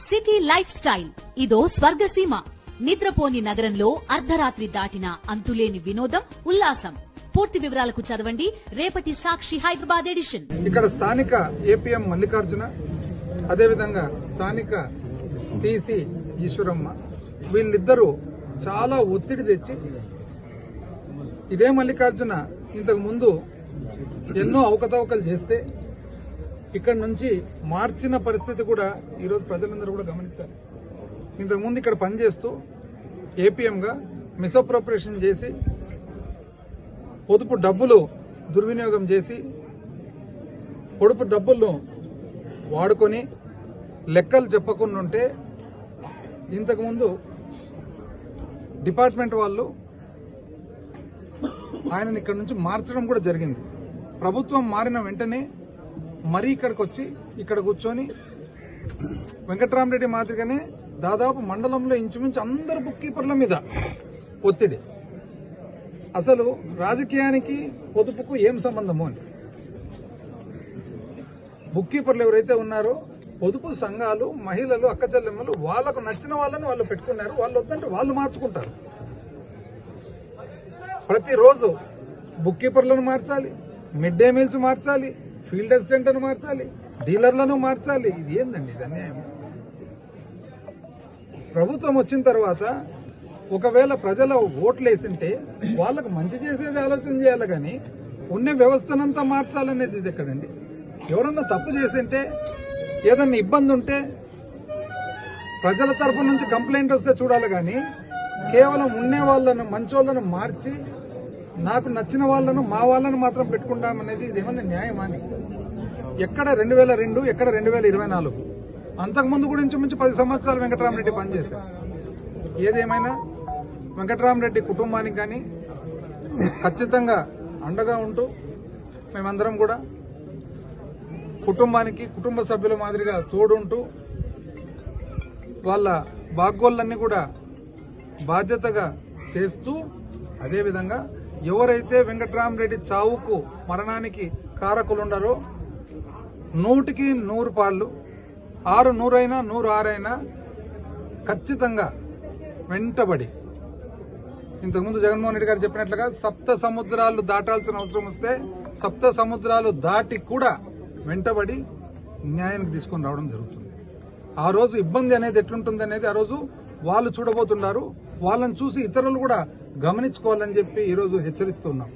City life style ఇదో స్వర్గసీమ. నిద్రపోని నగరంలో అర్ధరాత్రి దాటిన అంతులేని వినోదం, ఉల్లాసం. పూర్తి వివరాలకు చదవండి రేపటి సాక్షి హైదరాబాద్ ఎడిషన్. ఇక్కడ స్థానిక ఏపీఎం మల్లికార్జున, అదేవిధంగా స్థానిక సిసి ఈశ్వరమ్మ, వీళ్ళిద్దరూ చాలా ఒత్తిడి తెచ్చి, ఇదే మల్లికార్జున ఇంతకు ముందు ఎన్నో అవకతవకలు చేస్తే ఇక్కడ నుంచి మార్చిన పరిస్థితి కూడా ఈరోజు ప్రజలందరూ కూడా గమనించారు. ఇంతకుముందు ఇక్కడ పనిచేస్తూ ఏపీఎంగా మిస్అప్రోప్రియేషన్ చేసి పొదుపు డబ్బులు దుర్వినియోగం చేసి పొదుపు డబ్బులను వాడుకొని లెక్కలు చెప్పకుండా ఉంటే ఇంతకుముందు డిపార్ట్మెంట్ వాళ్ళు ఆయనని ఇక్కడ నుంచి మార్చడం కూడా జరిగింది. ప్రభుత్వం మారిన వెంటనే మరీ ఇక్కడికి వచ్చి ఇక్కడ కూర్చొని వెంకట్రామరెడ్డి మాదిరిగానే దాదాపు మండలంలో ఇంచుమించు అందరు బుక్ కీపర్ల మీద ఒత్తిడి. అసలు రాజకీయానికి పొదుపుకు ఏం సంబంధము అని బుక్ కీపర్లు ఎవరైతే ఉన్నారో పొదుపు సంఘాలు, మహిళలు, అక్కచెల్లెమ్మలు వాళ్లకు నచ్చిన వాళ్ళని వాళ్ళు పెట్టుకున్నారు. వాళ్ళు వద్దంటే వాళ్ళు మార్చుకుంటారు. ప్రతిరోజు బుక్ కీపర్లను మార్చాలి, మిడ్ డే మీల్స్ మార్చాలి, ఫీల్డ్ అసిస్టెంట్లను మార్చాలి, డీలర్లను మార్చాలి. ఇది ఏందండి, ఇది అన్యాయం. ప్రభుత్వం వచ్చిన తర్వాత ఒకవేళ ప్రజల ఓట్లు వేసింటే వాళ్ళకు మంచి చేసేది ఆలోచన చేయాలి, కానీ ఉన్న వ్యవస్థనంతా మార్చాలనేది ఇది ఎక్కడండి? ఎవరన్నా తప్పు చేసింటే, ఏదన్నా ఇబ్బంది ఉంటే ప్రజల తరఫు నుంచి కంప్లైంట్ వస్తే చూడాలి, కానీ కేవలం ఉండే వాళ్ళను, మంచోళ్లను మార్చి నాకు నచ్చిన వాళ్ళను, మా వాళ్ళను మాత్రం పెట్టుకుంటామనేది ఇదేమన్నా న్యాయమా అని? ఎక్కడ 2002, ఎక్కడ 2024? అంతకుముందు కూడా ఇంచుమించు 10 సంవత్సరాలు వెంకట్రామరెడ్డి పనిచేశారు. ఏదేమైనా వెంకట్రామరెడ్డి కుటుంబానికి కానీ ఖచ్చితంగా అండగా ఉంటూ మేమందరం కూడా కుటుంబానికి, కుటుంబ సభ్యుల మాదిరిగా తోడుంటూ వాళ్ళ బాగోళ్ళన్నీ కూడా బాధ్యతగా చేస్తూ, అదేవిధంగా ఎవరైతే వెంకట్రామరెడ్డి చావుకు, మరణానికి కారకులుండారో 100కి 100 పాళ్ళు, 100 అయినా 106 అయినా ఖచ్చితంగా వెంటబడి, ఇంతకుముందు జగన్మోహన్ రెడ్డి గారు చెప్పినట్లుగా 7 సముద్రాలు దాటాల్సిన అవసరం వస్తే 7 సముద్రాలు దాటి కూడా వెంటబడి న్యాయానికి తీసుకొని రావడం జరుగుతుంది. ఆ రోజు ఇబ్బంది అనేది ఎట్లుంటుంది అనేది ఆ రోజు వాళ్ళు చూడబోతున్నారు. వాళ్ళని చూసి ఇతరులు కూడా గమనించుకోవాలని చెప్పి ఈరోజు హెచ్చరిస్తున్నాం.